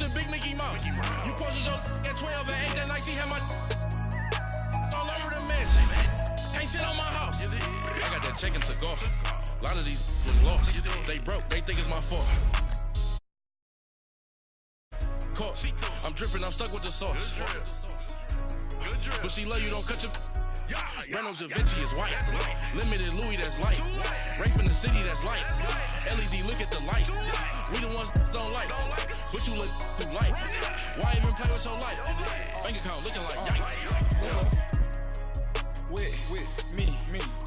the big Mickey Mouse. You posted your at 12 and 8 that night, she had my all over the mess. Can't sit on my house. I got that check and took off. A lot of these was lost. They broke, they think it's my fault. Caught. I'm dripping, I'm stuck with the sauce. But she love you, don't cut your. Reynolds Da Vinci is white. Limited Louis, that's light. Rape in the city, that's light. LED, look at the light. We the ones don't like. But you look too light. Why even play with your life? Bank account looking like yikes. With me,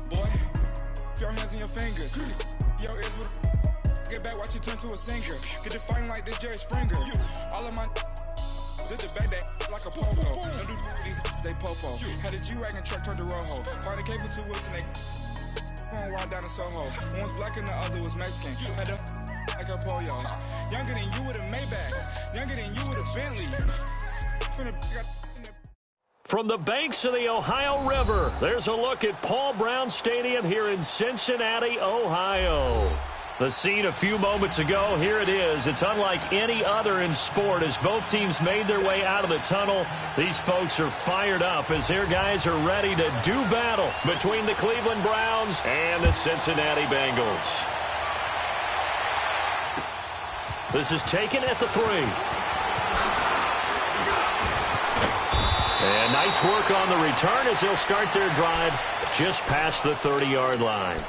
boy. Put your hands in your fingers. Your ears with get back, watch you turn to a singer. Get you fighting like this Jerry Springer. All of my was at the back that like a popo. Don't do these, they popo. Had a G-Wagon truck turned to Rojo. Find a cable 2 wheels and they going wild down in Soho. One was black and the other was Mexican. Had a like a pollo. Younger than you with a Maybach. Younger than you with a Bentley. From the banks of the Ohio River, there's a look at Paul Brown Stadium here in Cincinnati, Ohio. The scene a few moments ago, here it is. It's unlike any other in sport as both teams made their way out of the tunnel. These folks are fired up as their guys are ready to do battle between the Cleveland Browns and the Cincinnati Bengals. This is taken at the 3. And nice work on the return as they'll start their drive just past the 30-yard line.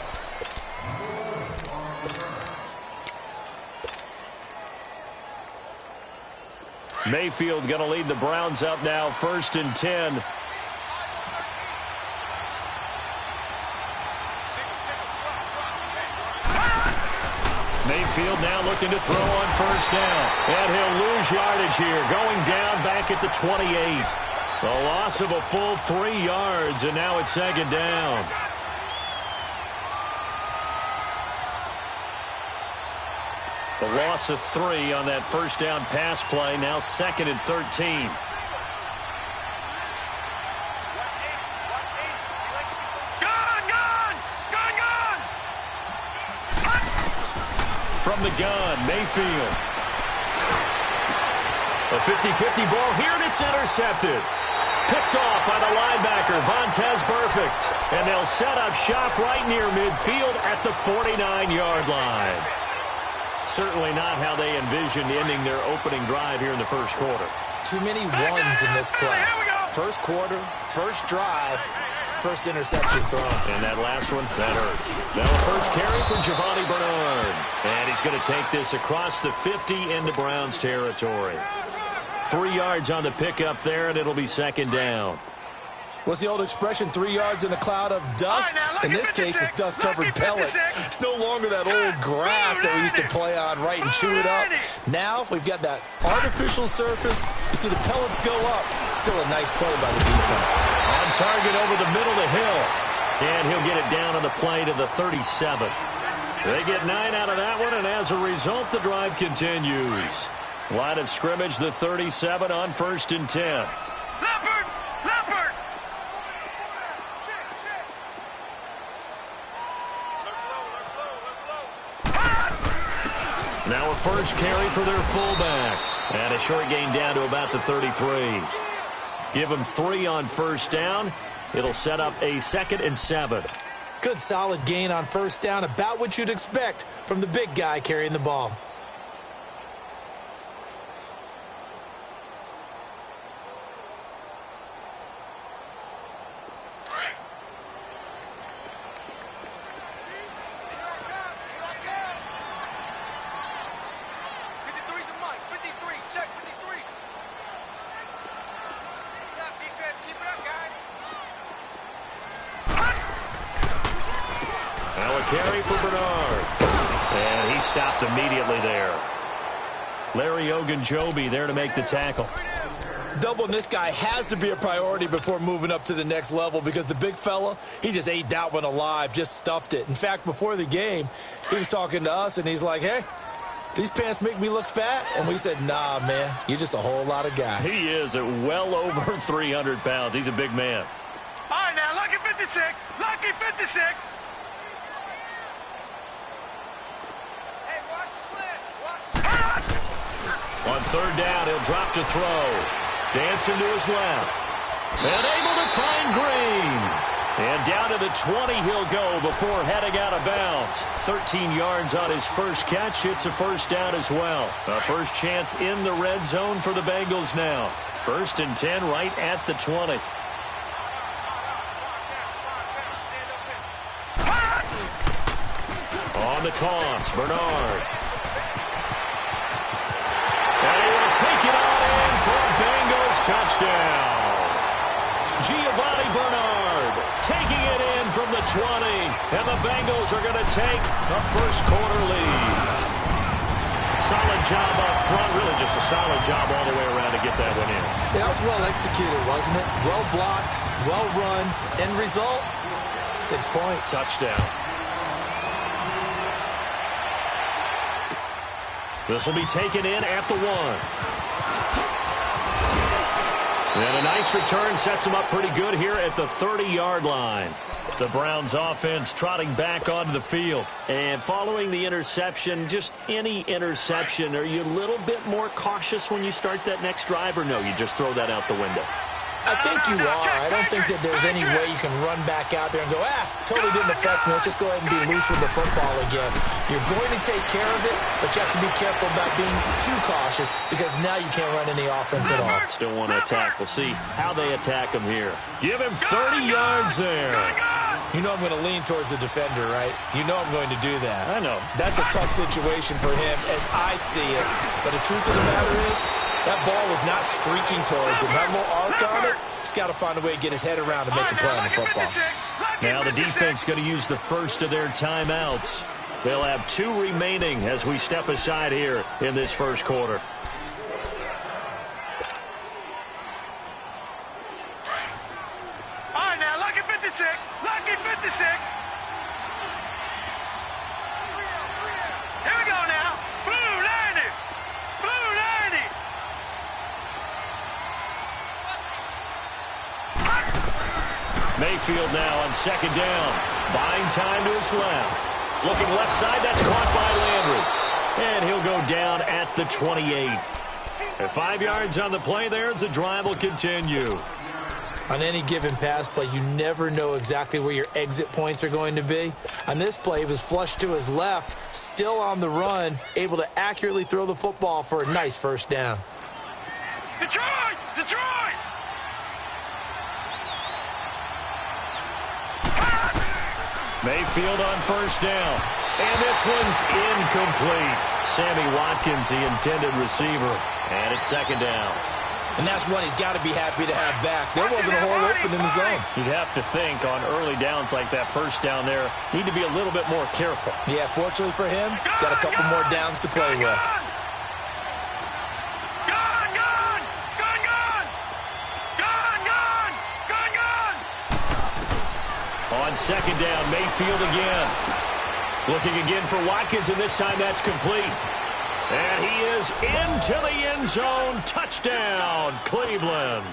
Mayfield going to lead the Browns up now, 1st and 10. Mayfield now looking to throw on 1st down. And he'll lose yardage here, going down back at the 28. The loss of a full 3 yards, and now it's 2nd down. The loss of 3 on that 1st down pass play, now 2nd and 13. From the gun, Mayfield. A 50-50 ball here, and it's intercepted. Picked off by the linebacker, Vontaze Burfict. And they'll set up shop right near midfield at the 49-yard line. Certainly not how they envisioned ending their opening drive here in the 1st quarter. Too many ones in this play. 1st quarter, 1st drive, 1st interception thrown. And that last one, that hurts. Now a 1st carry for Giovanni Bernard. And he's going to take this across the 50 into Browns territory. 3 yards on the pickup there, and it'll be 2nd down. What's the old expression, 3 yards in a cloud of dust? In this case, it's dust-covered pellets. It's no longer that old grass that we used to play on, right, and chew it up. Now we've got that artificial surface. You see the pellets go up. Still a nice play by the defense. On target over the middle to Hill. And he'll get it down on the play to the 37. They get 9 out of that one, and as a result, the drive continues. Line of scrimmage, the 37 on 1st and 10. Now a 1st carry for their fullback. And a short gain down to about the 33. Give them 3 on 1st down. It'll set up a 2nd and 7. Good solid gain on 1st down, about what you'd expect from the big guy carrying the ball. Carry for Bernard. And he stopped immediately there. Larry Ogunjobi there to make the tackle. Doubling this guy has to be a priority before moving up to the next level because the big fella, he just ate that one alive, just stuffed it. In fact, before the game, he was talking to us, and he's like, hey, these pants make me look fat? And we said, nah, man, you're just a whole lot of guy. He is at well over 300 pounds. He's a big man. All right, now, lucky 56. Lucky 56. On third down, he'll drop to throw. Dancing to his left. And able to find Green. And down to the 20 he'll go before heading out of bounds. 13 yards on his first catch. It's a first down as well. A first chance in the red zone for the Bengals now. 1st and 10 right at the 20. On the toss, Bernard. And he will take it on in for a Bengals touchdown. Giovanni Bernard taking it in from the 20. And the Bengals are going to take a first quarter lead. Solid job up front. Really just a solid job all the way around to get that one in. Yeah, that was well executed, wasn't it? Well blocked, well run. End result, 6 points. Touchdown. This will be taken in at the 1. And a nice return sets him up pretty good here at the 30-yard line. The Browns offense trotting back onto the field. And following the interception, just any interception, are you a little bit more cautious when you start that next drive, or no, you just throw that out the window? I think you are. I don't think that there's any way you can run back out there and go, totally didn't affect me. Let's just go ahead and be loose with the football again. You're going to take care of it, but you have to be careful about being too cautious because now you can't run any offense at all. Still want to attack. We'll see how they attack him here. Give him 30 yards there. You know I'm going to lean towards the defender, right? You know I'm going to do that. I know. That's a tough situation for him as I see it. But the truth of the matter is, that ball was not streaking towards him. That little arc on it, he's got to find a way to get his head around and make a play on the football. Now the defense going to use the first of their timeouts. They'll have 2 remaining as we step aside here in this first quarter. All right, now, lucky 56. Lucky 56. Here we go now. Blue 90. Blue 90. Mayfield now on second down. Buying time to his left. Looking left side, that's caught by Landry. And he'll go down at the 28. At 5 yards on the play there as the drive will continue. On any given pass play, you never know exactly where your exit points are going to be. On this play, he was flushed to his left, still on the run, able to accurately throw the football for a nice first down. Detroit! Detroit! Mayfield on first down. And this one's incomplete. Sammy Watkins, the intended receiver. And it's second down. And that's one he's got to be happy to have back. There wasn't a hole open in the zone. You'd have to think on early downs like that first down there, need to be a little bit more careful. Yeah, fortunately for him, got a couple more downs to play with. Gone! Gone! Gone! Gone! Gone! Gone! Gone! Gone! On second down, Mayfield again. Looking again for Watkins, and this time that's complete. And he is into the end zone. Touchdown, Cleveland.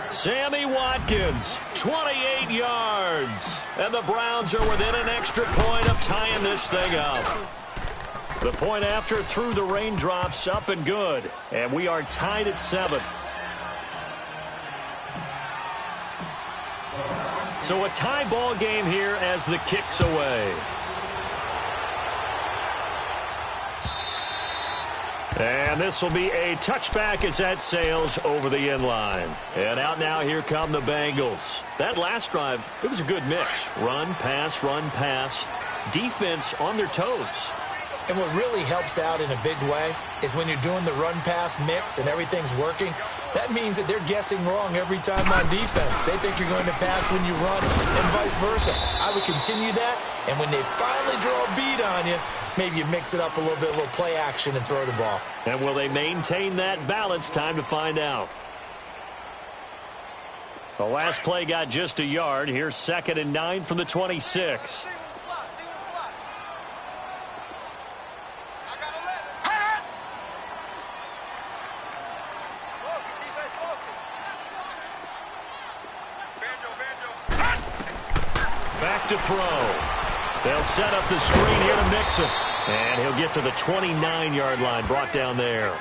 Sammy Watkins, 28 yards. And the Browns are within an extra point of tying this thing up. The point after through the raindrops, up and good. And we are tied at 7. So a tie ball game here as the kick's away. And this will be a touchback as that sails over the end line. And out now, here come the Bengals. That last drive, it was a good mix. Run, pass, defense on their toes. And what really helps out in a big way is when you're doing the run-pass mix and everything's working, that means that they're guessing wrong every time on defense. They think you're going to pass when you run and vice versa. I would continue that, and when they finally draw a bead on you, maybe you mix it up a little bit, a little play action, and throw the ball. And will they maintain that balance? Time to find out. The last play got just a yard. Here's 2nd and 9 from the 26. Back to throw. They'll set up the screen here to mix him. And he'll get to the 29-yard line, brought down there.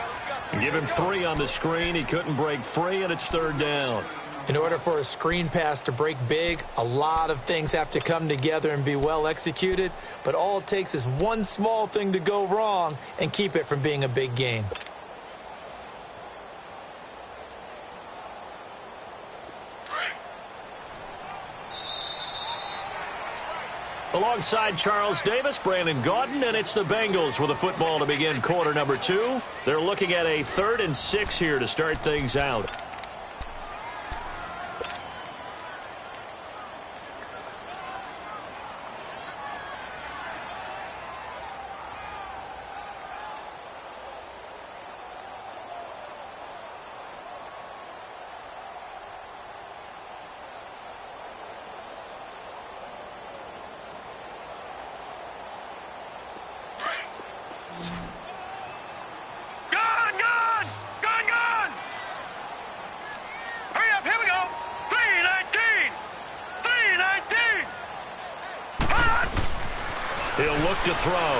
Give him 3 on the screen. He couldn't break free, and it's 3rd down. In order for a screen pass to break big, a lot of things have to come together and be well executed, but all it takes is one small thing to go wrong and keep it from being a big gain. Alongside Charles Davis, Brandon Gaudin, and it's the Bengals with the football to begin quarter number 2. They're looking at a 3rd and 6 here to start things out. He'll look to throw.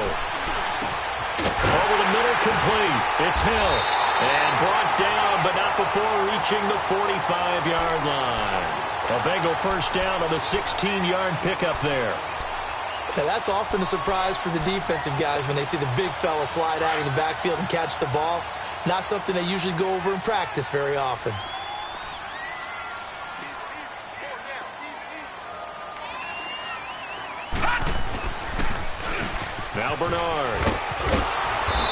Over the middle, complete. It's Hill. And brought down, but not before reaching the 45-yard line. A Bengal first down on the 16-yard pickup there. Now, that's often a surprise for the defensive guys when they see the big fella slide out of the backfield and catch the ball. Not something they usually go over in practice very often. Now Bernard.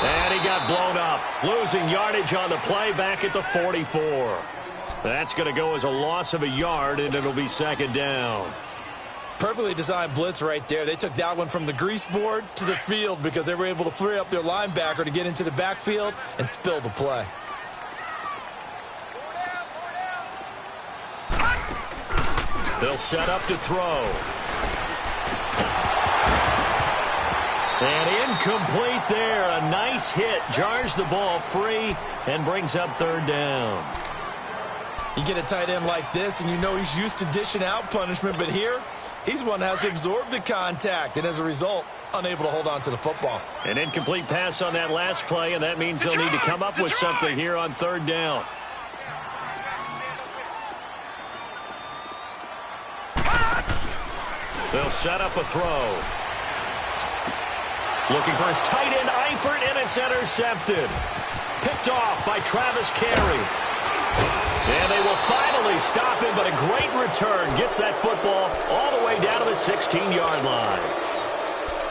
And he got blown up. Losing yardage on the play back at the 44. That's going to go as a loss of a yard, and it'll be 2nd down. Perfectly designed blitz right there. They took that one from the grease board to the field because they were able to free up their linebacker to get into the backfield and spill the play. They'll set up to throw. And incomplete there. A nice hit. Jars the ball free and brings up 3rd down. You get a tight end like this, and you know he's used to dishing out punishment, but here, he's one that has to absorb the contact, and as a result, unable to hold on to the football. An incomplete pass on that last play, and that means they'll need to come up with something here on 3rd down. They'll set up a throw. Looking for his tight end, Eifert, and it's intercepted. Picked off by Travis Carey. And they will finally stop him, but a great return. Gets that football all the way down to the 16-yard line.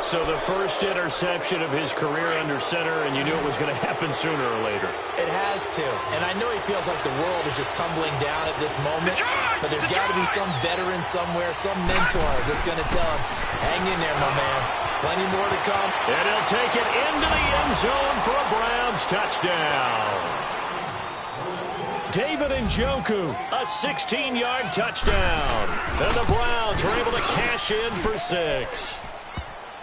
So the first interception of his career under center, and you knew it was going to happen sooner or later. It has to. And I know he feels like the world is just tumbling down at this moment, but there's got to be some veteran somewhere, some mentor that's going to tell him, hang in there, my man. Plenty more to come. And he'll take it into the end zone for a Browns touchdown. David Njoku, a 16-yard touchdown. And the Browns are able to cash in for 6.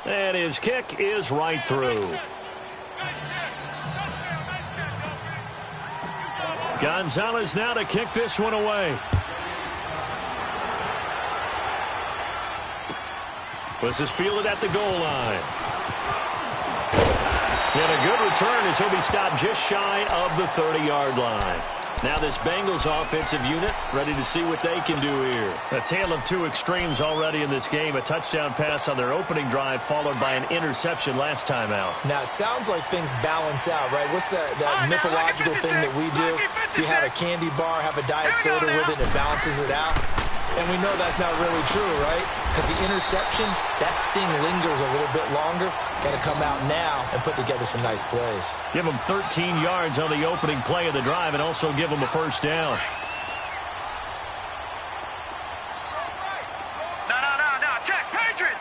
And his kick is right through. Gonzalez now to kick this one away. This is fielded at the goal line. And a good return as he'll be stopped just shy of the 30-yard line. Now this Bengals offensive unit ready to see what they can do here. A tale of 2 extremes already in this game. A touchdown pass on their opening drive followed by an interception last time out. Now it sounds like things balance out, right? What's that mythological thing that we do? If you have a candy bar, have a diet soda with it, it balances it out. And we know that's not really true, right? Because the interception, that sting lingers a little bit longer. Got to come out now and put together some nice plays. Give them 13 yards on the opening play of the drive and also give them a first down. No. Check. Patriot.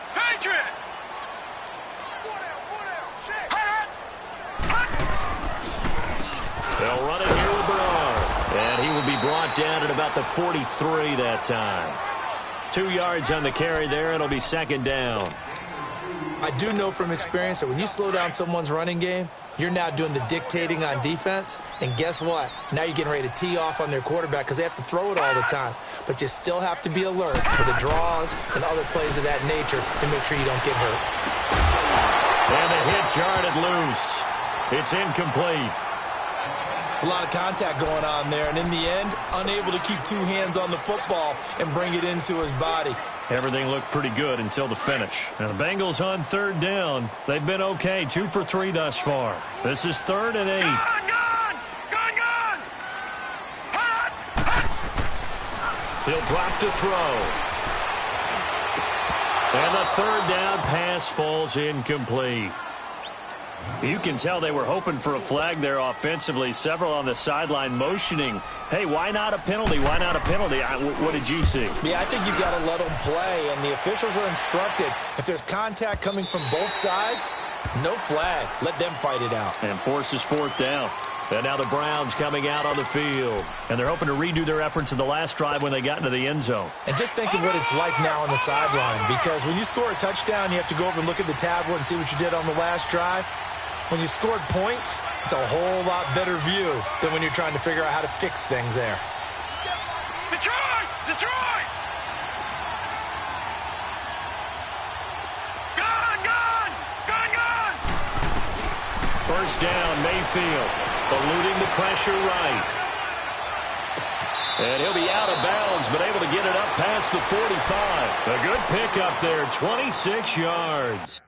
They'll run it here with Bernard. And he will be brought down at about the 43 that time. 2 yards on the carry there. It'll be 2nd down. I do know from experience that when you slow down someone's running game, you're now doing the dictating on defense. And guess what? Now you're getting ready to tee off on their quarterback because they have to throw it all the time. But you still have to be alert for the draws and other plays of that nature to make sure you don't get hurt. And the hit jarred it loose. It's incomplete. A lot of contact going on there, and in the end, unable to keep two hands on the football and bring it into his body. Everything looked pretty good until the finish. Now the Bengals on third down. They've been okay, 2 for 3 thus far. This is 3rd and 8. Gone! Hot! He'll drop to throw. And the 3rd down pass falls incomplete. You can tell they were hoping for a flag there offensively. Several on the sideline motioning, hey, why not a penalty? Why not a penalty? What did you see? Yeah, I think you've got to let them play, and the officials are instructed. If there's contact coming from both sides, no flag. Let them fight it out. And forces 4th down. And now the Browns coming out on the field. And they're hoping to redo their efforts in the last drive when they got into the end zone. And just think of what it's like now on the sideline, because when you score a touchdown, you have to go over and look at the tablet and see what you did on the last drive. When you scored points, it's a whole lot better view than when you're trying to figure out how to fix things there. Detroit! Detroit! Gone! 1st down, Mayfield, eluding the pressure right. And he'll be out of bounds, but able to get it up past the 45. A good pickup there, 26 yards.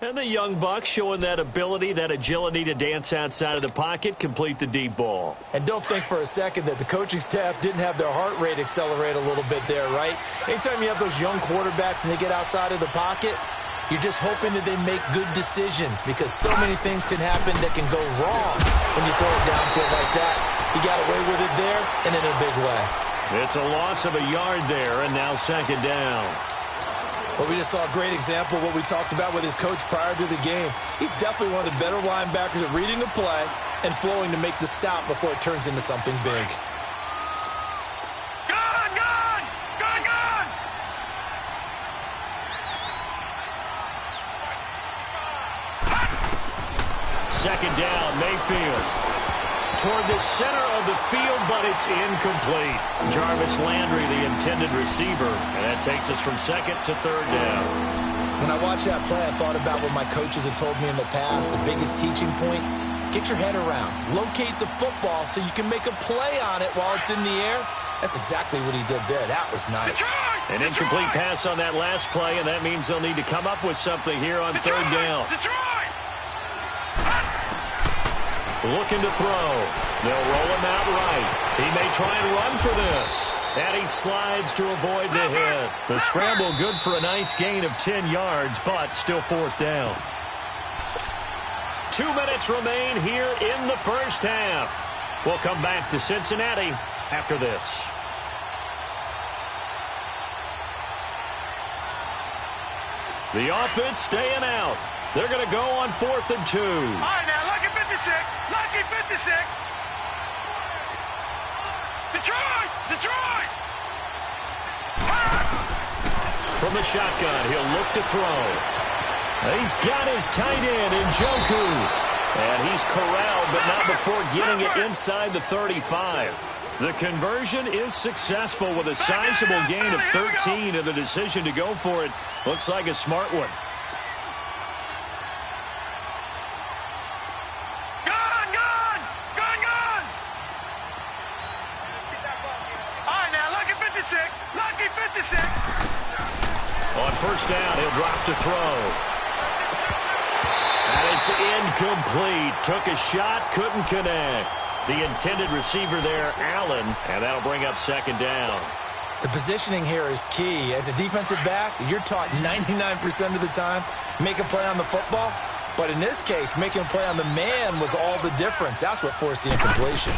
And the young buck showing that ability, that agility to dance outside of the pocket, complete the deep ball. And don't think for a second that the coaching staff didn't have their heart rate accelerate a little bit there, right? Anytime you have those young quarterbacks and they get outside of the pocket, you're just hoping that they make good decisions, because so many things can happen that can go wrong when you throw it downfield like that. He got away with it there and in a big way. It's a loss of a yard there, and now 2nd down. But we just saw a great example of what we talked about with his coach prior to the game. He's definitely one of the better linebackers at reading a play and flowing to make the stop before it turns into something big. Gone! 2nd down, Mayfield. Toward the center of the field, but it's incomplete. Jarvis Landry, the intended receiver, and that takes us from 2nd to 3rd down. When I watched that play, I thought about what my coaches had told me in the past. The biggest teaching point, get your head around. Locate the football so you can make a play on it while it's in the air. That's exactly what he did there. That was nice. An incomplete pass on that last play, and that means they'll need to come up with something here on 3rd down. Looking to throw. They'll roll him out right. He may try and run for this. And he slides to avoid the hit. The scramble good for a nice gain of 10 yards, but still 4th down. 2 minutes remain here in the first half. We'll come back to Cincinnati after this. The offense staying out. They're going to go on 4th and 2. All right, now, lucky 56. Lucky 56. Detroit! From the shotgun, he'll look to throw. He's got his tight end, Njoku. And he's corralled, but not before getting it inside the 35. The conversion is successful with a sizable gain of 13, and the decision to go for it looks like a smart one. On 1st down, he'll drop to throw. And it's incomplete. Took a shot, couldn't connect. The intended receiver there, Allen, and that'll bring up 2nd down. The positioning here is key. As a defensive back, you're taught 99% of the time, make a play on the football. But in this case, making a play on the man was all the difference. That's what forced the incompletion.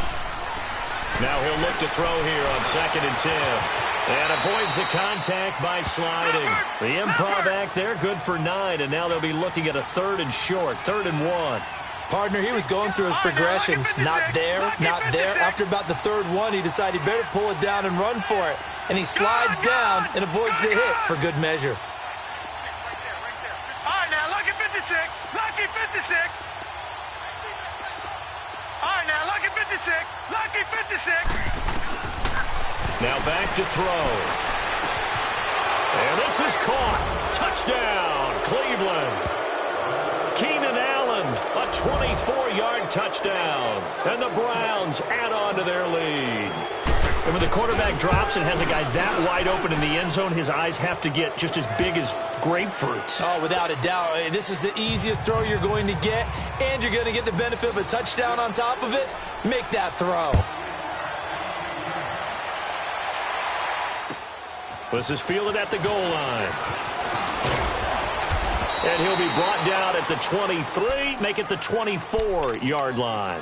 Now he'll look to throw here on 2nd and 10. And avoids the contact by sliding. The improv act there, good for 9, and now they'll be looking at a 3rd and short, 3rd and 1. Partner, he was going through his progressions. Not there, not there. After about the 3rd one, he decided he better pull it down and run for it. And he slides down and avoids the hit for good measure. All right, now, lucky 56. Lucky 56. All right, now, lucky 56. Lucky 56. Now back to throw. This is caught. Touchdown, Cleveland. Keenan Allen, a 24-yard touchdown. And the Browns add on to their lead. And when the quarterback drops and has a guy that wide open in the end zone, his eyes have to get just as big as grapefruits. Oh, without a doubt. This is the easiest throw you're going to get, and you're going to get the benefit of a touchdown on top of it. Make that throw. This is fielded at the goal line. And he'll be brought down at the 23, make it the 24-yard line.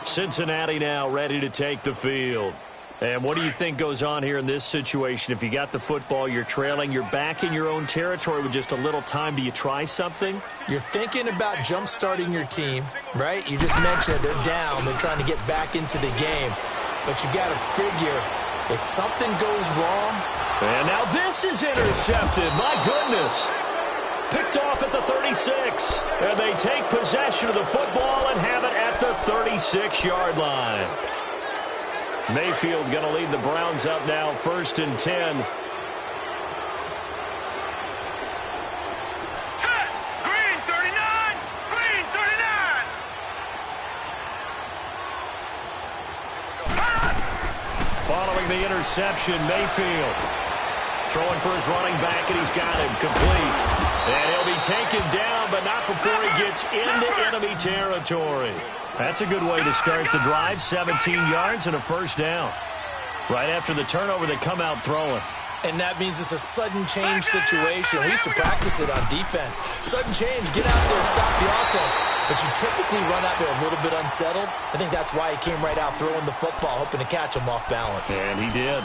Cincinnati now ready to take the field. And what do you think goes on here in this situation? If you got the football, you're trailing, you're back in your own territory with just a little time. Do you try something? You're thinking about jump-starting your team, right? You just mentioned they're down. They're trying to get back into the game. But you got to figure if something goes wrong. And now this is intercepted. My goodness. Picked off at the 36. And they take possession of the football and have it at the 36-yard line. Mayfield going to lead the Browns up now, 1st and 10. Set! Green 39! Green 39! Following the interception, Mayfield throwing for his running back, and he's got him complete. And he'll be taken down, but not before he gets into enemy territory. That's a good way to start the drive. 17 yards and a first down. Right after the turnover, they come out throwing. And that means it's a sudden change situation. We used to practice it on defense. Sudden change, get out there, stop the offense. But you typically run out there a little bit unsettled. I think that's why he came right out throwing the football, hoping to catch him off balance. And he did.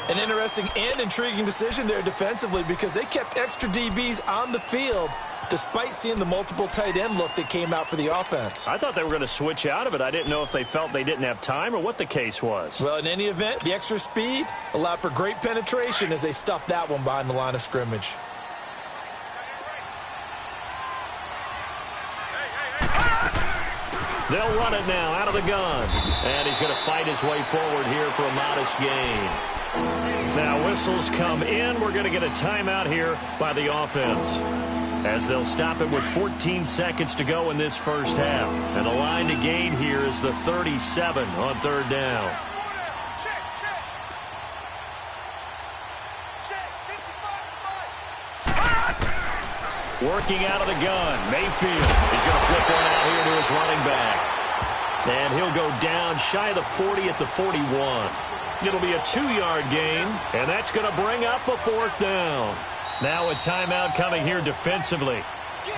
An interesting and intriguing decision there defensively because they kept extra DBs on the field despite seeing the multiple tight end look that came out for the offense. I thought they were going to switch out of it. I didn't know if they felt they didn't have time or what the case was. Well, in any event, the extra speed allowed for great penetration as they stuffed that one behind the line of scrimmage. They'll run it now out of the gun. And he's going to fight his way forward here for a modest gain. Now whistles come in. We're going to get a timeout here by the offense, as they'll stop it with 14 seconds to go in this first half. And the line to gain here is the 37 on 3rd down. Working out of the gun, Mayfield is going to flip one out here to his running back. And he'll go down shy of the 40 at the 41. It'll be a 2-yard gain, and that's going to bring up a 4th down. Now a timeout coming here defensively,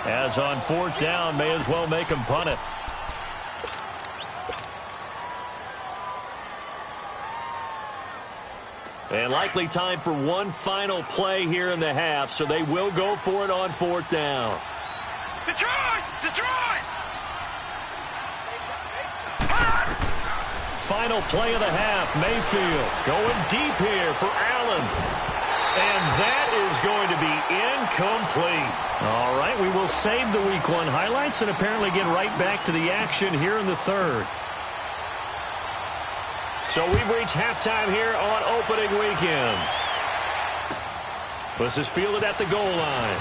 as on 4th down, may as well make him punt it. And likely time for one final play here in the half, so they will go for it on 4th down. Detroit! Detroit! Final play of the half, Mayfield going deep here for Allen. And that is going to be incomplete. All right, we will save the Week 1 highlights and apparently get right back to the action here in the 3rd. So we've reached halftime here on opening weekend. This is fielded at the goal line.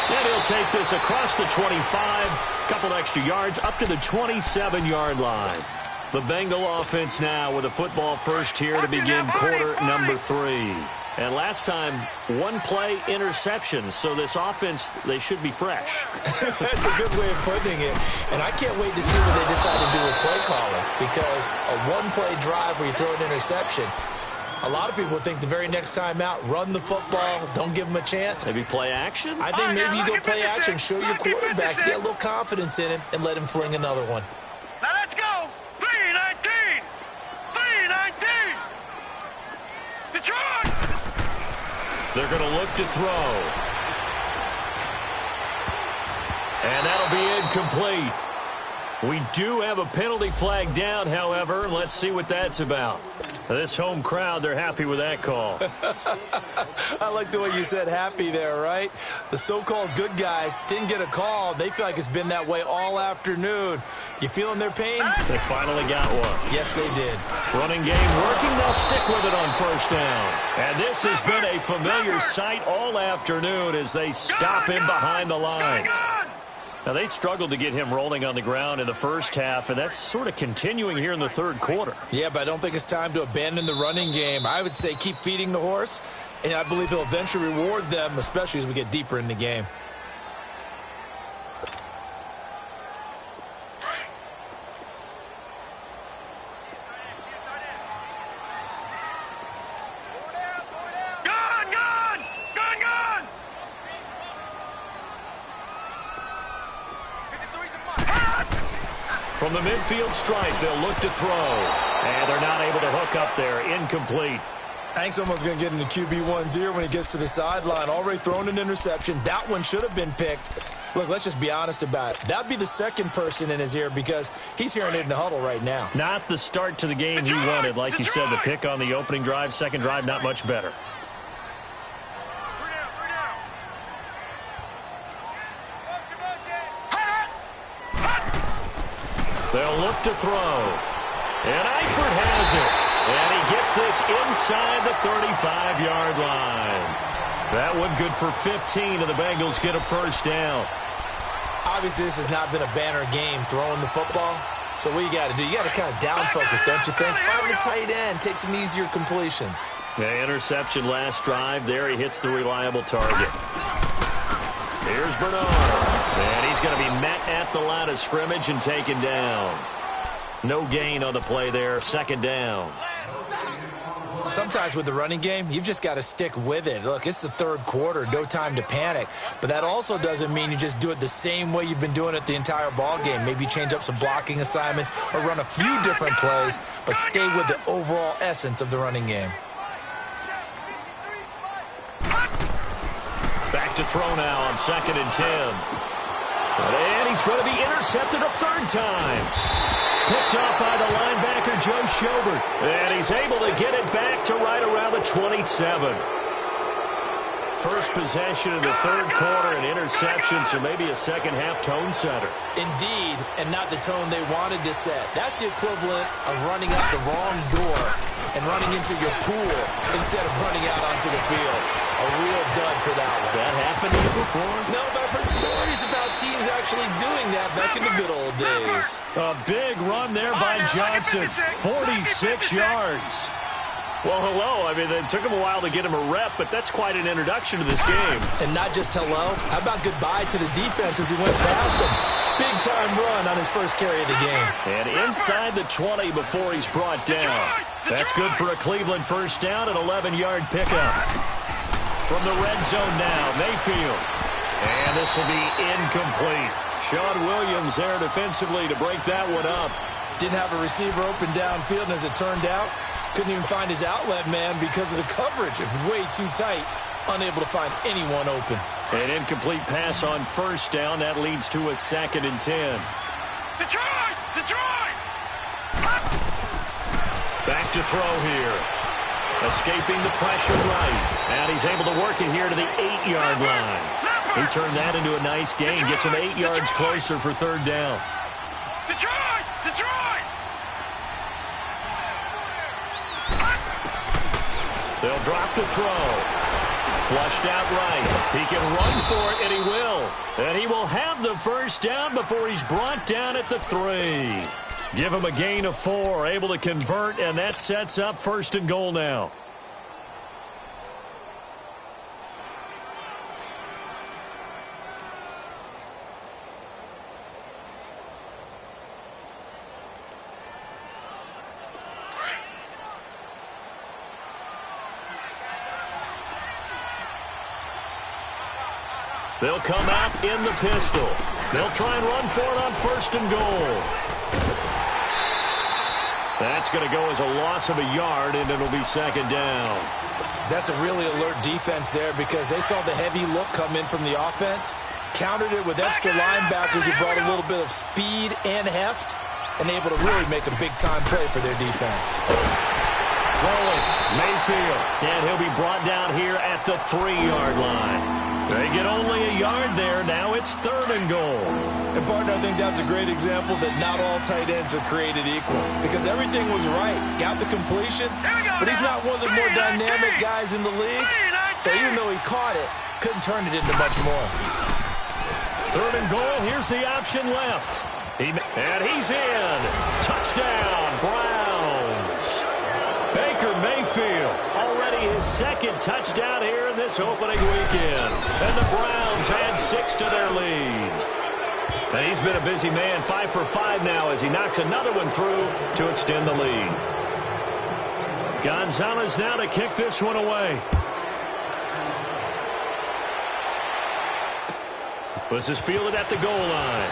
And he'll take this across the 25. Couple extra yards up to the 27-yard line. The Bengal offense now with a football first here to begin quarter number 3. And last time, one play interception. So this offense, they should be fresh. That's a good way of putting it. And I can't wait to see what they decide to do with play calling. Because a one-play drive where you throw an interception, a lot of people think the very next time out, run the football, don't give them a chance. Maybe play action? I think maybe you go play action, show your quarterback, get a little confidence in him, and let him fling another one. Now let's go! 3-19! 3-19! Detroit! They're going to look to throw. And that'll be incomplete. We do have a penalty flag down, however. Let's see what that's about. This home crowd, they're happy with that call. I like the way you said happy there, right? The so-called good guys didn't get a call. They feel like it's been that way all afternoon. You feeling their pain? They finally got one. Yes, they did. Running game working. They'll stick with it on first down. And this has been a familiar sight all afternoon as they stop him behind the line. Now, they struggled to get him rolling on the ground in the first half, and that's sort of continuing here in the third quarter. Yeah, but I don't think it's time to abandon the running game. I would say keep feeding the horse, and I believe he'll eventually reward them, especially as we get deeper in the game. From the midfield stripe, they'll look to throw. And they're not able to hook up there. Incomplete. I think someone's going to get into QB1's ear when he gets to the sideline. Already thrown an interception. That one should have been picked. Look, let's just be honest about it. That'd be the second person in his ear because he's hearing it in the huddle right now. Not the start to the game he wanted. Like you said, the pick on the opening drive, second drive, not much better. They'll look to throw. And Eifert has it. And he gets this inside the 35-yard line. That one good for 15, and the Bengals get a first down. Obviously, this has not been a banner game throwing the football. So what you got to do, you got to kind of down focus, don't you think? Find the tight end, take some easier completions. The interception last drive. There he hits the reliable target. Here's Bernard. And he's going to be met at the line of scrimmage and taken down. No gain on the play there. Second down. Sometimes with the running game, you've just got to stick with it. Look, it's the third quarter, no time to panic. But that also doesn't mean you just do it the same way you've been doing it the entire ball game. Maybe change up some blocking assignments or run a few different plays, but stay with the overall essence of the running game. Back to throw now on 2nd and 10. And he's going to be intercepted a third time. Picked off by the linebacker, Joe Schobert. And he's able to get it back to right around the 27. First possession in the third quarter, an interception, so maybe a second-half tone setter. Indeed, and not the tone they wanted to set. That's the equivalent of running out the wrong door and running into your pool instead of running out onto the field. A real dud for that one. Has that happened to you before? No, but I've heard stories about teams actually doing that back in the good old days. A big run there by Johnson. 46 yards. Well, hello. I mean, it took him a while to get him a rep, but that's quite an introduction to this game. And not just hello. How about goodbye to the defense as he went past him? Big-time run on his first carry of the game. And inside the 20 before he's brought down. That's good for a Cleveland first down, an 11-yard pickup. From the red zone now, Mayfield. And this will be incomplete. Sean Williams there defensively to break that one up. Didn't have a receiver open downfield, and as it turned out, couldn't even find his outlet man because of the coverage. It's way too tight, unable to find anyone open. An incomplete pass on first down. That leads to a 2nd and 10. Detroit! Detroit! Back to throw here. Escaping the pressure right. And he's able to work it here to the 8-yard line. He turned that into a nice gain. Gets him 8 yards closer for third down. Detroit! Detroit! They'll drop the throw. Flushed out right. He can run for it, and he will. And he will have the first down before he's brought down at the 3. Give him a gain of 4, able to convert, and that sets up 1st and goal now. They'll come out in the pistol. They'll try and run for it on 1st and goal. That's going to go as a loss of a yard, and it'll be 2nd down. That's a really alert defense there because they saw the heavy look come in from the offense, countered it with extra linebackers who brought a little bit of speed and heft, and able to really make a big-time play for their defense. Throwing, Mayfield. And he'll be brought down here at the 3-yard line. They get only a yard there. Now it's 3rd and goal. And, partner, I think that's a great example that not all tight ends are created equal because everything was right. Got the completion, but he's not one of the more dynamic guys in the league. So even though he caught it, couldn't turn it into much more. 3rd and goal. Here's the option left. And he's in. Touchdown, Browns. Baker Mayfield, already his 2nd touchdown here in this opening weekend. And the Browns add 6 to their lead. And he's been a busy man, 5 for 5 now as he knocks another one through to extend the lead. Gonzalez now to kick this one away. This is fielded at the goal line.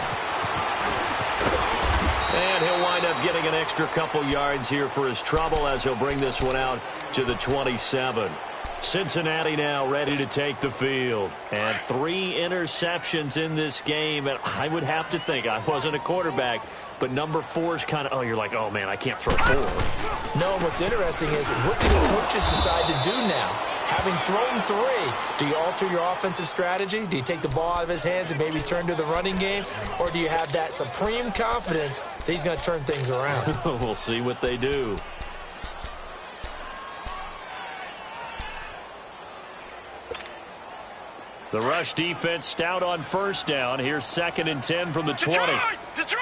And he'll wind up getting an extra couple yards here for his trouble as he'll bring this one out to the 27. Cincinnati now ready to take the field. And 3 interceptions in this game. And I would have to think, I wasn't a quarterback, but number 4 is kind of, oh, you're like, oh, man, I can't throw 4. No, what's interesting is what do the coaches decide to do now? Having thrown 3, do you alter your offensive strategy? Do you take the ball out of his hands and maybe turn to the running game? Or do you have that supreme confidence that he's going to turn things around? We'll see what they do. The rush defense stout on 1st down. Here's 2nd and 10 from the 20. Detroit!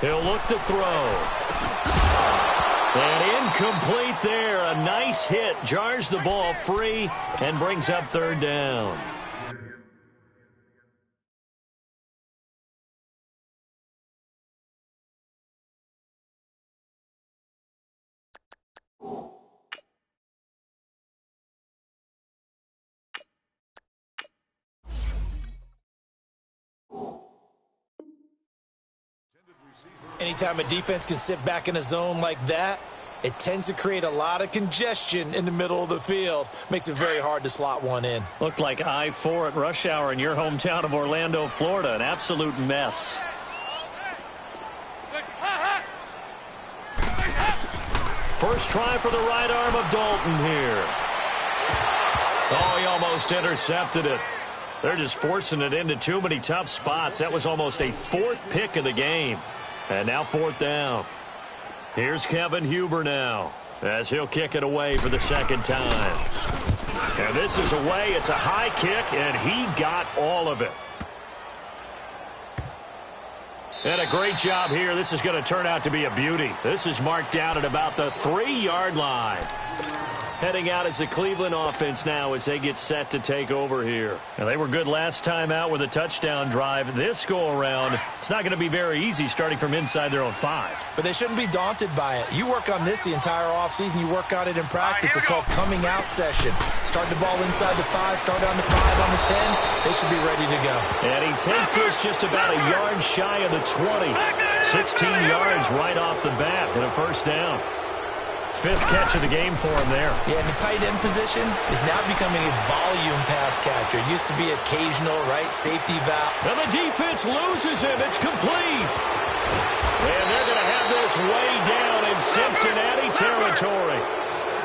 He'll look to throw. And incomplete there. A nice hit. Jars the ball free and brings up 3rd down. Anytime a defense can sit back in a zone like that, it tends to create a lot of congestion in the middle of the field. Makes it very hard to slot one in. Looked like I-4 at rush hour in your hometown of Orlando, Florida. An absolute mess. First try for the right arm of Dalton here. Oh, he almost intercepted it. They're just forcing it into too many tough spots. That was almost a 4th pick of the game. And now 4th down. Here's Kevin Huber now as he'll kick it away for the 2nd time. And this is away. It's a high kick, and he got all of it. And a great job here. This is going to turn out to be a beauty. This is marked down at about the 3-yard line. Heading out as the Cleveland offense now as they get set to take over here. And they were good last time out with a touchdown drive. This go-around, it's not going to be very easy starting from inside their own 5. But they shouldn't be daunted by it. You work on this the entire offseason. You work on it in practice. It's called coming out session. Start the ball inside the 5, start on the 5, on the 10. They should be ready to go. And he takes this just about a yard shy of the 20. 16 yards right off the bat and a 1st down. 5th catch of the game for him there. Yeah, and the tight end position is now becoming a volume pass catcher. It used to be occasional, right, safety valve. And the defense loses him. It's complete. And they're going to have this way down in Cincinnati territory.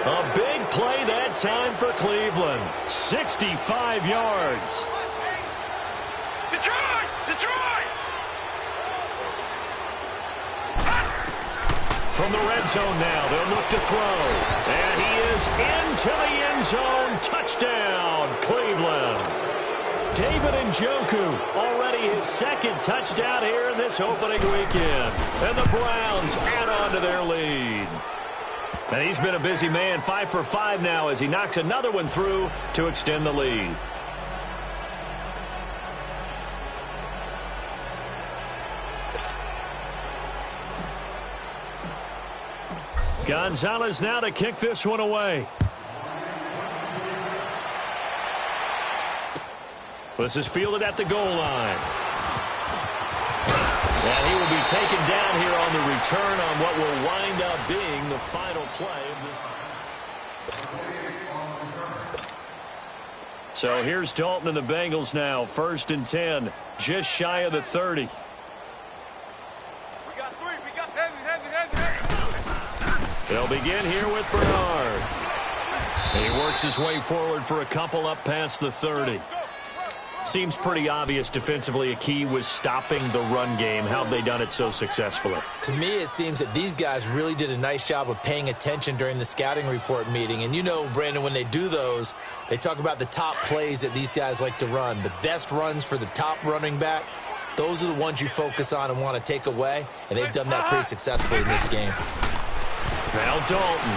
A big play that time for Cleveland. 65 yards. Detroit! Detroit! From the red zone now, they'll look to throw. And he is into the end zone. Touchdown, Cleveland. David Njoku, already his 2nd touchdown here in this opening weekend. And the Browns add on to their lead. And he's been a busy man, 5 for 5 now as he knocks another one through to extend the lead. Gonzalez now to kick this one away. This is fielded at the goal line. And he will be taken down here on the return on what will wind up being the final play of this. So here's Dalton and the Bengals now. 1st and 10, just shy of the 30. We got 3. We got heavy. They'll begin here with Bernard. He works his way forward for a couple up past the 30. Seems pretty obvious defensively a key was stopping the run game. How have they done it so successfully? To me, it seems that these guys really did a nice job of paying attention during the scouting report meeting. And you know, Brandon, when they do those, they talk about the top plays that these guys like to run. The best runs for the top running back, those are the ones you focus on and want to take away. And they've done that pretty successfully in this game. Now Dalton.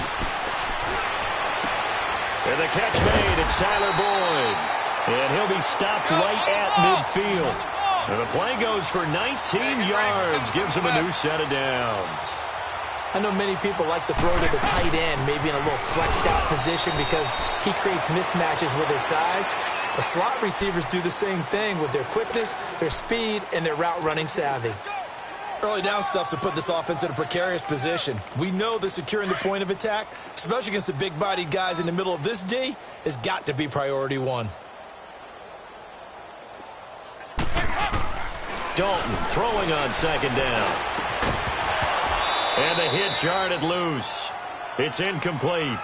And the catch made. It's Tyler Boyd. And he'll be stopped right at midfield. And the play goes for 19 yards. Gives him a new set of downs. I know many people like to throw to the tight end, maybe in a little flexed out position because he creates mismatches with his size. The slot receivers do the same thing with their quickness, their speed, and their route running savvy. Early down stuffs have put this offense in a precarious position. We know that securing the point of attack, especially against the big-bodied guys in the middle of this D, has got to be priority one. Dalton throwing on 2nd down. And the hit jarred loose. It's incomplete.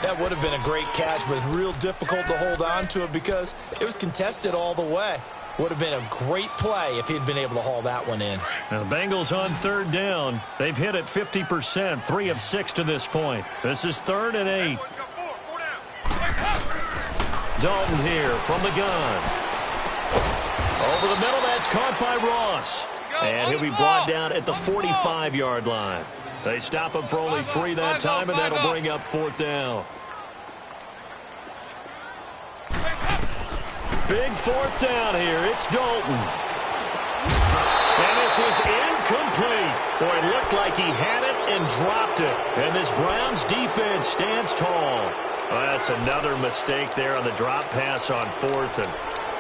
That would have been a great catch, but it's real difficult to hold on to it because it was contested all the way. Would have been a great play if he'd been able to haul that one in. Now the Bengals on 3rd down. They've hit it 50%, 3 of 6 to this point. This is 3rd and 8. Dalton here from the gun. Over the middle, that's caught by Ross. And he'll be brought down at the 45-yard line. They stop him for only 3 that time, and that'll bring up 4th down. Big 4th down here. It's Dalton. And this was incomplete. Boy, it looked like he had it and dropped it. And this Browns defense stands tall. Well, that's another mistake there on the drop pass on 4th, and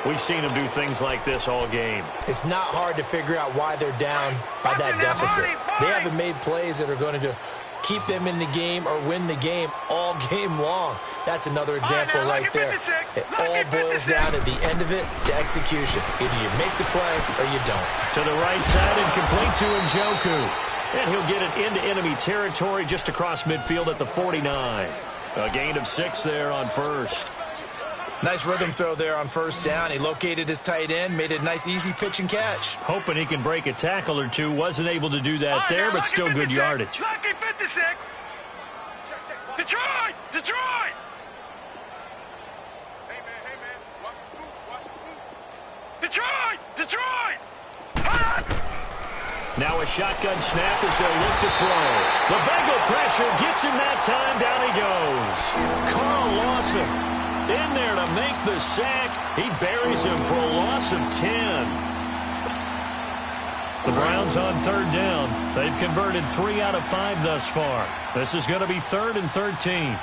we've seen them do things like this all game. It's not hard to figure out why they're down by that deficit. They haven't made plays that are going to keep them in the game or win the game all game long. That's another example right there. It all boils down at the end of it to execution. Either you make the play or you don't. To the right side and complete to Njoku. And he'll get it into enemy territory just across midfield at the 49. A gain of 6 there on 1st. Nice rhythm throw there on 1st down. He located his tight end, made it a nice easy pitch and catch. Hoping he can break a tackle or two. Wasn't able to do that there, but still good yardage. Lucky 56. Detroit! Detroit! Hey, man. Watch the food. Detroit! Detroit! Now a shotgun snap as they'll look to throw. The Bengal pressure gets him that time. Down he goes. Carl Lawson in there to make the sack. He buries him for a loss of 10. The Browns on 3rd down. They've converted 3 out of 5 thus far. This is going to be 3rd and 13.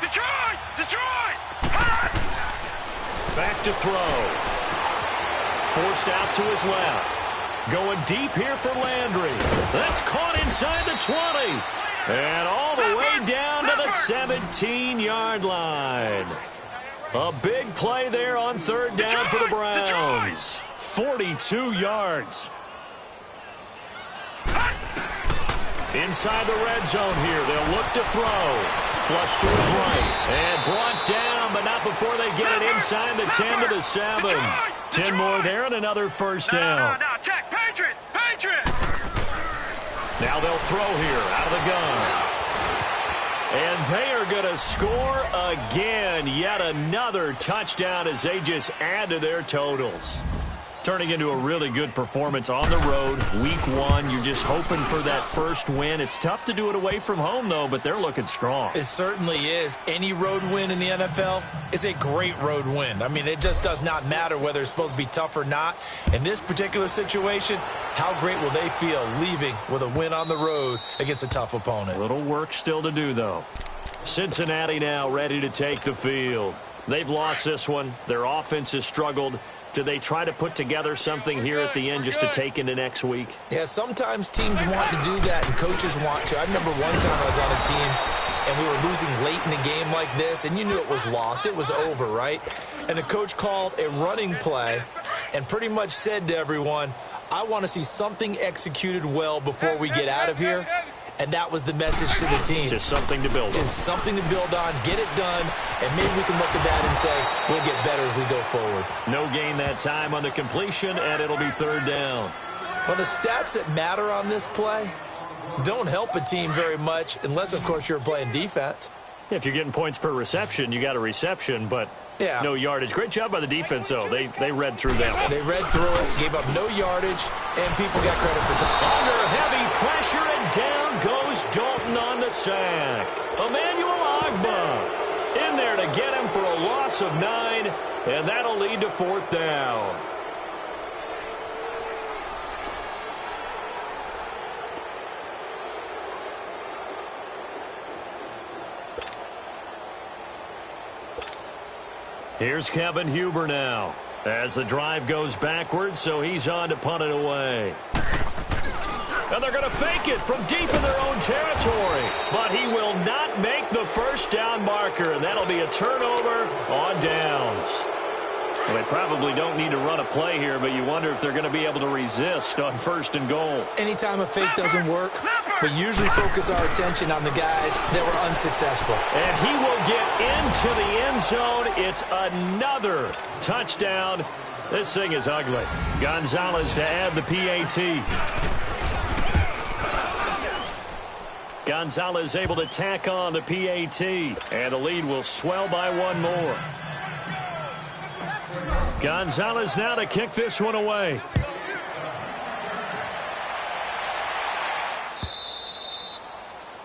Detroit! Detroit! Back to throw. Forced out to his left. Going deep here for Landry. That's caught inside the 20. And all the way down to the 17-yard line. A big play there on 3rd down for the Browns. 42 yards. Inside the red zone here. They'll look to throw. Flush to his right. And brought down, but not before they get it inside the 10 to the 7. 10 more there and another 1st down. No, check. Patriot! Now they'll throw here out of the gun. And they are going to score again. Yet another touchdown as they just add to their totals. Turning into a really good performance on the road. Week 1, you're just hoping for that first win. It's tough to do it away from home, though, but they're looking strong. It certainly is. Any road win in the NFL is a great road win. I mean, it just does not matter whether it's supposed to be tough or not. In this particular situation, how great will they feel leaving with a win on the road against a tough opponent? A little work still to do, though. Cincinnati now ready to take the field. They've lost this one. Their offense has struggled. Do they try to put together something here at the end just to take into next week? Yeah, sometimes teams want to do that and coaches want to. I remember one time I was on a team and we were losing late in a game like this, and you knew it was lost. It was over, right? And the coach called a running play and pretty much said to everyone, I want to see something executed well before we get out of here. And that was the message to the team. Just something to build on. Just something to build on, get it done, and maybe we can look at that and say, we'll get better as we go forward. No gain that time on the completion, and it'll be third down. Well, the stats that matter on this play don't help a team very much unless, of course, you're playing defense. If you're getting points per reception, you got a reception, but no yardage. Great job by the defense, though. They read through that one. They read through it, gave up no yardage, and people got credit for time. Under heavy pressure, and down goes Dalton on the sack. Emmanuel Ogbah in there to get him for a loss of 9, and that'll lead to fourth down. Here's Kevin Huber now as the drive goes backwards, so he's on to punt it away. And they're going to fake it from deep in their own territory. But he will not make the first down marker, and that'll be a turnover on downs. Well, they probably don't need to run a play here, but you wonder if they're going to be able to resist on first and goal. Anytime a fake doesn't work, we usually focus our attention on the guys that were unsuccessful. And he will get into the end zone. It's another touchdown. This thing is ugly. Gonzalez to add the PAT. Gonzalez able to tack on the PAT. And the lead will swell by one more. Gonzalez now to kick this one away.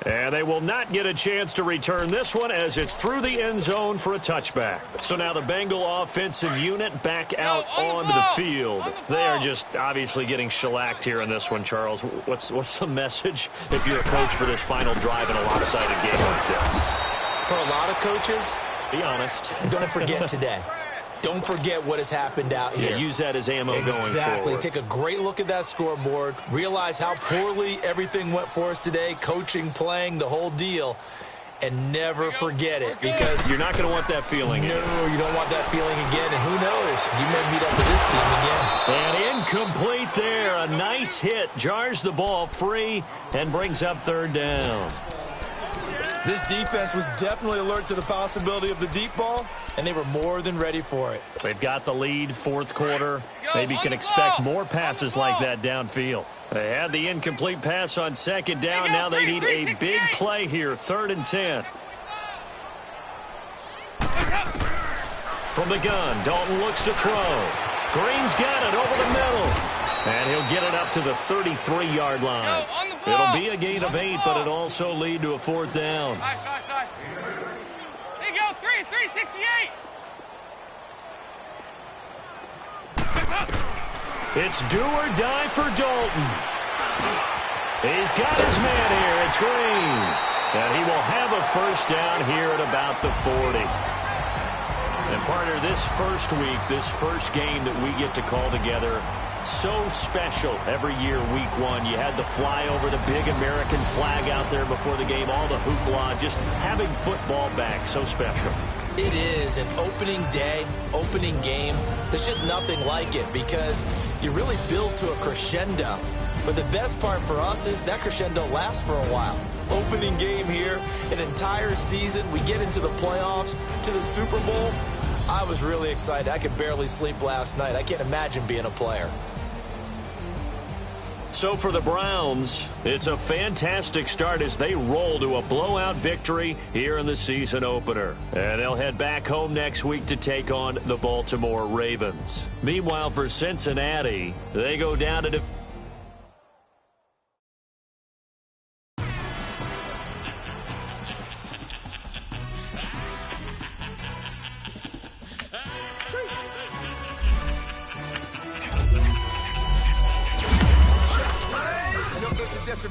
And they will not get a chance to return this one as it's through the end zone for a touchback. So now the Bengal offensive unit back out onto the field. They are just obviously getting shellacked here in this one, Charles. What's the message if you're a coach for this final drive in a lopsided game like this? For a lot of coaches, be honest. Don't forget today. Don't forget what has happened out here. Yeah, use that as ammo going forward. Exactly. Take a great look at that scoreboard. Realize how poorly everything went for us today. Coaching, playing, the whole deal. And never forget it, because you're not going to want that feeling again. No, you don't want that feeling again. And who knows? You may meet up with this team again. And incomplete there. A nice hit. Jars the ball free and brings up third down. This defense was definitely alert to the possibility of the deep ball, and they were more than ready for it. They've got the lead, fourth quarter. Maybe can expect more passes like that downfield. They had the incomplete pass on second down. Now they need a big play here, 3rd and 10. From the gun, Dalton looks to throw. Green's got it over the middle. And he'll get it up to the 33-yard line. It'll be a gain of 8, but it'll also lead to a fourth down. There you go, 368. It's do or die for Dalton. He's got his man here. It's Green. And he will have a first down here at about the 40. And partner, this first week, this first game that we get to call together, so special every year, week 1. You had the fly over the big American flag out there before the game, all the hoopla, just having football back, so special. It is an opening day, opening game. There's just nothing like it because you really build to a crescendo. But the best part for us is that crescendo lasts for a while. Opening game here, an entire season. We get into the playoffs, to the Super Bowl. I was really excited. I could barely sleep last night. I can't imagine being a player. So for the Browns, it's a fantastic start as they roll to a blowout victory here in the season opener. And they'll head back home next week to take on the Baltimore Ravens. Meanwhile, for Cincinnati, they go down to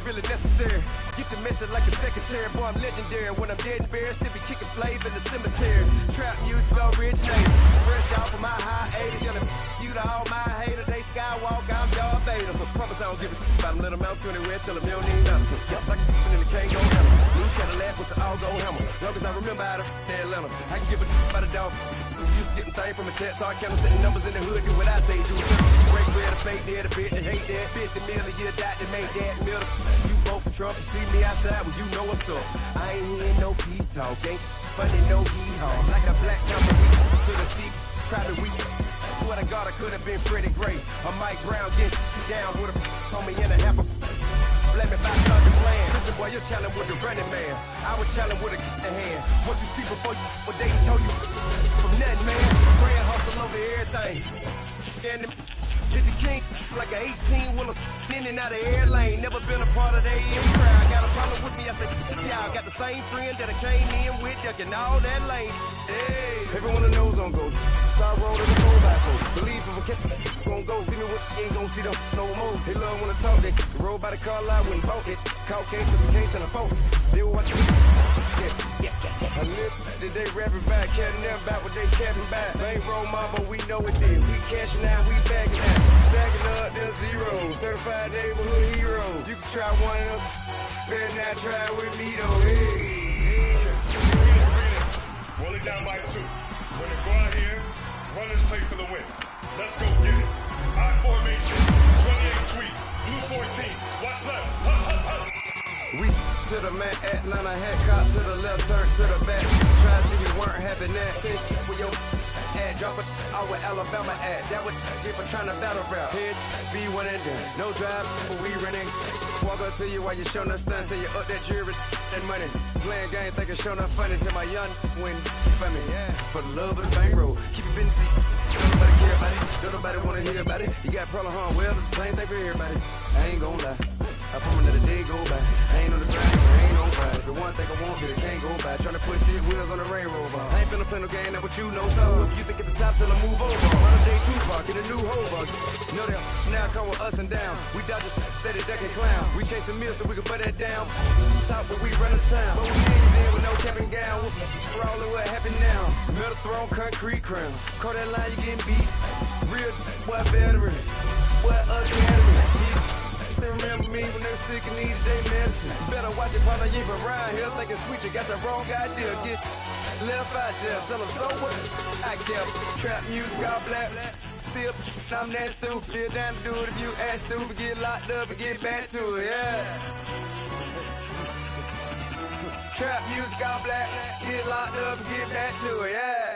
really necessary. Get the message like a secretary. Boy, I'm legendary. When I'm dead and buried, still be kicking flames in the cemetery. Trap music originated. Fresh off of my high 80s. Yelling you to all my haters. They skywalk, I'm Darth Vader. later. But promise I don't give a about him. Let him out to anywhere, tell him you don't need nothing. Yup, like in the can't go hammer. Blue Cadillac with an all-go hammer. Long as I remember how to Atlanta. I can give a about a dog. Just used to getting things from a text. So I count setting numbers in the hood. Do what I say, do. Break bread, the fake there, the bit, the hate that. 50 million a year, that made that middle. You vote for Trump, you see me outside, well, you know what's up. I ain't hearing no peace talk. Ain't funny, no hee-haw. Like a black panther, we to the teeth. Try to weak. Swear to God, I could have been Freddie Gray. Or Mike Brown, get down with a on me and a half a. Let me if I start the plan. Listen, boy, you're challenged with the running man. I was challenged with a hand. What you see before you, what they told you from nothing, man. Praying hustle over everything. And hit the king like an 18-wheeler in and out of air lane. Never been a part of the crowd. Got a problem with me, I said, y'all got the same friend that I came in with, ducking all that lane. Hey, everyone that knows on go. I roll in the roll back home. Believe if a cat gon' go see me with, ain't gon' see them no more. They love when I talk, they roll by the car lot when bought it. Caught case of the case and a phone. They were watching me. I live today rapping back, catching them back what they capping back. They ain't roll mama, we know it did. We cashing out, we bagging out. Stacking up, there's zero. Certified neighborhood hero. You can try one of them, better not try with me though. Hey. Roll it down by 2. We're gonna go out here, runners play for the win. Let's go get it. I formation, 28 sweep, blue 14. What's left? We to the man, Atlanta head cop to the left, turn to the back. Try to see we weren't having that. Sit with your ad, drop it out with Alabama ad. That would get for trying to battle rap. Head, B1 and then no drive, but we running. Walk up to you while you show no stun till you up that jury and money. Playing game, thinking show no funny till my young win for me. Yeah. For the love of the bankroll, keep it busy. Don't nobody care about it. Don't nobody wanna hear about it. You got problem, huh? Well, it's the same thing for everybody. I ain't gon' lie. I promise that a day go by. I ain't on the grind, I ain't on fire. The one thing I want, but it can't go by. Tryna push these wheels on the railroad bar. I ain't finna play no game, that what you know. So if you think it's the top till I move over. On a day 2 park, get a new hole. Know that now come with us and down. We dodge a steady deck and clown. We chase a meal so we can put that down. Top but we run the town. But we niggas in with no cap and gown. We're all in what happened now. Metal throne, concrete crown. Call that line, you getting beat. Real, what veteran. What academy. Still remember me when they were sick and needed their medicine. Better watch it, partner, you from around here thinking sweet, you got the wrong idea. Get left out there, tell them so what? I kept trap music all black. Still, I'm that stupid. Still down to do it if you ask stupid. Get locked up and get back to it, yeah. Trap music all black. Get locked up and get back to it, yeah.